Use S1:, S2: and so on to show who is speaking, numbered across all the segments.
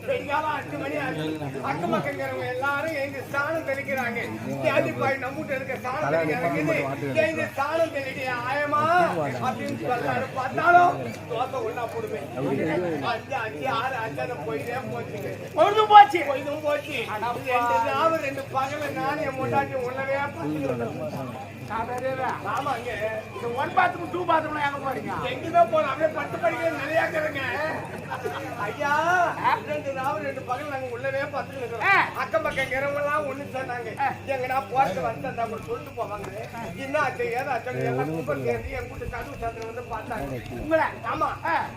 S1: பெண்காலம் 8 மணி ஆச்சு. அக்கம் பக்கங்கிறவங்க எல்லாரும் எங்க ஸ்நானம் தெளிக்கிறாங்க. தேடிப்பாய் நம்மகிட்ட இருக்க ஸ்நானம் தெளிக்கிறாங்க. எங்க ஸ்நானம் தெளிக்க ஆயமா அப்படின்னு சொல்றாரு. பார்த்தாலும் தோசை ஒண்ணா போடுவேன். 5 5 6 5 போயிட்டே போச்சு. பொழுதும் போச்சு. 2 பகல நானே முன்னாடி உள்ளவே ஆமாங்க. இந்த 1 பாத்ரூம் 2 பாத்ரூம் எங்க போறீங்க? எங்கேயுமே போறோம். அப்படியே 10 படிக்க நிறைய இருக்கிறேங்க. ஐயா 2 பகல் நாங்க உள்ளவே பார்த்துட்டு இருக்கிறோம். அக்கம் பக்கம் கிறவங்கலாம் ஒண்ணு சொன்னாங்க. எங்கடா போறது வந்து அந்த சொல்லிட்டு போவாங்க. என்ன ஆச்சு ஏதாச்சும் எல்லாம் கும்பல் சேர்ந்து என் கூட்டு கதவு சாத்திரம் வந்து பார்த்தாங்க. உங்களை ஆமா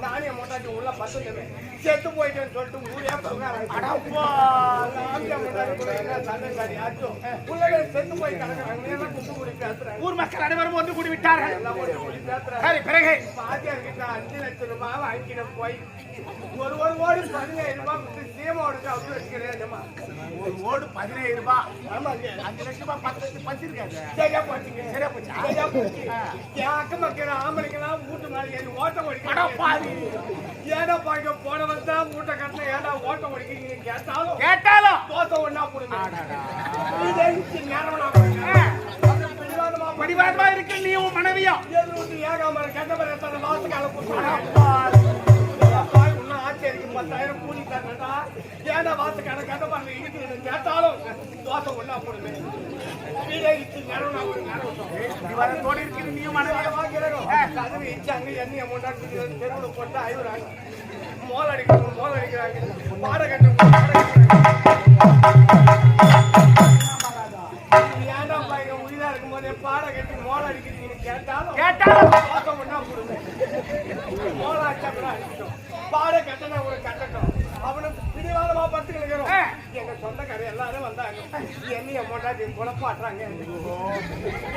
S1: நானே மொட்டாட்டி உள்ள பத்துவேன். செத்து போயிட்டேன்னு சொல்லிட்டு ஊரே உள்ளவே செத்து போய் கிடக்குறாங்க. குண்டு குடி பேசுறாங்க. ஊர் மக்கள் அனைவரும் ஒன்று கூடி விட்டார்கள். எல்லாம் ஒன்று கூடி பேசுறாங்க. பிறகு பாத்தியார் கிட்ட 5 லட்சம் ரூபாய் வாங்கின போய் ஒரு ஓடு 17,000 ரூபாய் சீமாவோட அவுத்து வச்சுக்கிறேன். ஒரு ஓடு 17,000 ரூபாய். ஆமாங்க 5 லட்சம் ரூபாய் 10 லட்சம் பச்சிருக்காங்க. சரியா போச்சுங்க. சரியா போச்சு. சரியா போச்சு. அக்கம் மக்கள் ஆம்பளைக்கெல்லாம் வீட்டு மேலே ஏறி ஓட்டம் ஓடிக்கிறாங்க. ஏடா பாய்க்க போனவன் தான் மூட்டை கட்டின ஏடா ஓட்டம் ஓடிக்கிறீங்க கேட்டாலும் தோசை ஒண்ணா போடுங்க. படிவாதமா இருக்கு. நீ உன் மனைவியா ஏகாம கெட்ட இன்னும் ஆச்சரிக்கு 10,000 கூலி தரா ஏடா வாசக்கான கெட்ட பாருங்க இருக்கு கேட்டாலும் தோசை ஒண்ணா போடுங்க. எண்ணெய் அமௌண்ட் தெருவில் போட்டு ஐவராங்க. மோல் அடிக்கிறாங்க. பாட கட்டு ஏன்டா பையன் உயிரா இருக்கும் போதே பாட கட்டி மோல் அடிக்கிறீங்கன்னு கேட்டாலும் ஒண்ணா போடுங்க. மோல அடிச்சா கூட அடிக்கட்டும். பாட கட்டணா ஒரு கட்டட்டும். அவனுக்கு பிடிவாதமா பத்துக்கிறோம். எங்க சொந்தக்கார எல்லாரும் வந்தாங்க. என்னைய மொட்டாட்டி குழப்பாட்டுறாங்க.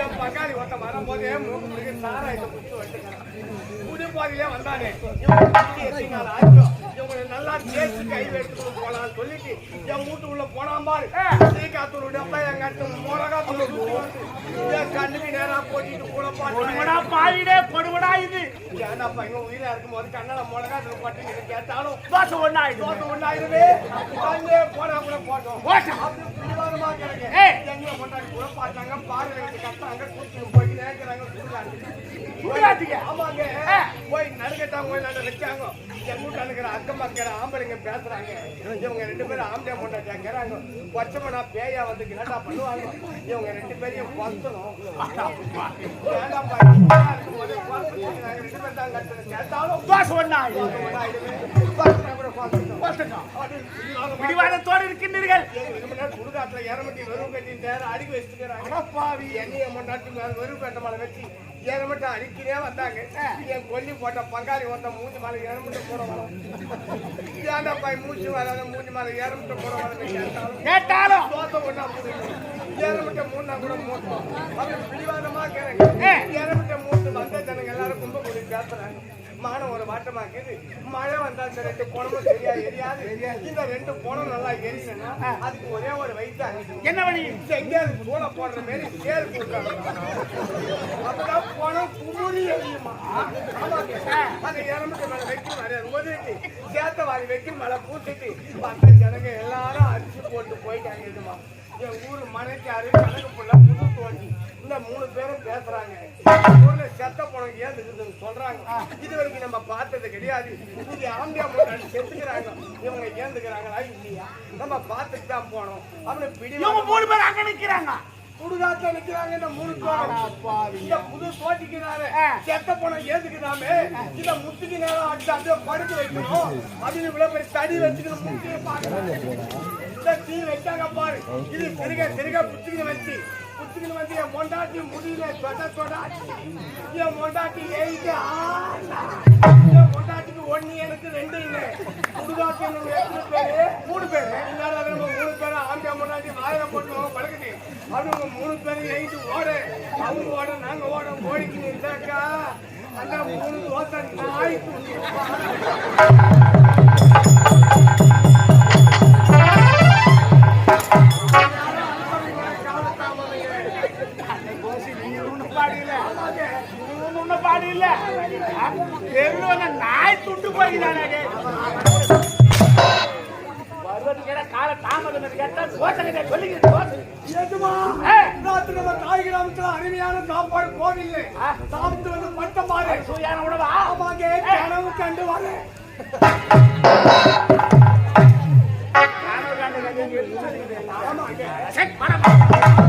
S1: என் பக்காளி ஒருத்த வரும்போதே மூக்கு சாராயத்தை குடிச்சு வச்சுக்கிறான். புதுப்பாதிலே வந்தானே ஆச்சோம். இவங்க நல்லா தேய்ச்சி கை எடுத்துட்டு போலான்னு சொல்லிட்டு என் வீட்டு உள்ள போனாம்பாரு. சீக்காத்தூள் டப்பா எங்க மிளகா தூள் என் கண்ணுக்கு நேரா போட்டிட்டு குழப்பாட்டுடா பாதிடே கொடுவடா இது. ஏன்னாப்பா இவங்க உயிரா இருக்கும் போது கண்ணால மிளகா தூள் பட்டு கேட்டாலும் தோசை ஒண்ணாயிடுவே. போனா கூட போட்டோம். பிடிவாதமா கிடக்கு. எங்க கொண்டாடி குழப்பாட்டாங்க. பாரு கட்டாங்க கூட்டு போய் நேர்க்கிறாங்க. ஆமாங்க போய் நடுக்கட்டாங்க வச்சாங்க. எங்க வீட்டு அனுக்கிற அக்கம் மக்கள் ஆம்பளைங்க பேசுறாங்க. இவங்க 2 பேரும் ஆம்பளை கொண்டாட்டாங்கிறாங்க. பச்சைமனா பேயா வந்து கேட்டா பண்ணுவாங்க. இவங்க 2 பேரையும் பத்தணும்.
S2: பிடிவாதத்தோடு இருக்கின்றீர்கள்.
S1: சுடுகாட்டுல இறமட்டி வெறும் கட்டி நேரம் அடிக்க வச்சுக்கிறாங்க. எண்ணெயை முன்னாடி வெறும் கட்ட மேல வச்சு ஏறமட்டு அடிக்கிறே வந்தாங்க. என் கொல்லி போட்ட பங்காளி ஒருத்த மூஞ்சி மேல ஏறமட்டு போற வரோம். ஏன்டா பாய் மூச்சு வராத மூஞ்சி மேல ஏறமட்டு போற வரோம் கேட்டாலும் தோசை ஒண்ணா போடுங்க. ஏறமட்ட மூணா கூட மூட்டோம். அப்படி பிடிவாதமா கேட்க ஏறமட்ட மூட்டு வந்த ஜனங்க எல்லாரும் கும்பகூடி பேசுறாங்க. மானம் ஒரு வாட்டமாக்குது. மழை வந்தா இந்த 2 போனமும் சரியா எரியாது. இந்த 2 போனம் நல்லா எரியணும்னா அதுக்கு ஒரே ஒரு வயசு
S2: என்ன வழி?
S1: எங்கேயாவது சூளை போடுற மாதிரி சேர் போட்டாங்க. அப்பதான் போனம் குமுறி எரியுமா. அந்த இறமட்டு மேல வைக்கணும் நிறைய உதவிட்டு சேத்த வாரி வைக்கணும் மேல பூசிட்டு வந்த ஜனங்க எல்லாரும் அரிசி போட்டு போயிட்டாங்க. என் ஊரு மனைக்காரு கணக்கு புள்ள புது தோண்டி இந்த 3 பேரும் பேசுறாங்க. ஊர்ல செத்த போனவங்க ஏன் இருக்குதுன்னு சொல்றாங்க. இது வரைக்கும் நம்ம பார்த்தது கிடையாது. இங்க ஆம்பியா முன்னாடி செத்துக்கிறாங்க. இவங்க ஏந்துக்கிறாங்களா இல்லையா நம்ம பார்த்துட்டு தான் போனோம். அப்படி பிடி
S2: 3 பேர் அங்க நிக்கிறாங்க.
S1: சுடுகாட்டுல நிக்கிறாங்க. இந்த 3 பேரும் இந்த புது தோட்டிக்கிறாரு. செத்த போன ஏந்துக்கிறாமே இந்த முத்துக்கு நேரம் அடிச்சு அப்படியே படுக்க வைக்கணும். அப்படின்னு இவ்வளவு பெரிய தடி வச்சுக்கணும். முத்தியை பாக்குறாங்க. தீ வச்சாங்க பாரு. இது திருக புத்துக்கு வச்சு புத்துக்கு வந்து என் மொண்டாட்டி முடியல சொட என் மொண்டாட்டி 8 என் மொண்டாட்டிக்கு 1 எனக்கு 2 இல்லை. சுடுகாட்டு 3 பேரு இல்லாத 3 பேரும் ஆம்பியா மொண்டாட்டி வாயில போட்டு பழகுது. அவங்க 3 பேரும் 8 ஓட அவங்க ஓட நாங்க ஓட ஓடிக்கு இருந்தாக்கா அந்த 3 தோசை நாய்
S2: பாடு இல்ல நாய் துண்டு போய்தானே. கேட்டா தோசை சொல்லிக்கிறேன்.
S1: எதுமா ராத்திரி நம்ம தாய் கிராமத்துல அருமையான சாப்பாடு கோவில்ல சாப்பிட்டு வந்து பட்டம் பாரு
S2: சூயான உணவா
S1: ஆமாங்க கனவு கண்டு வரேன்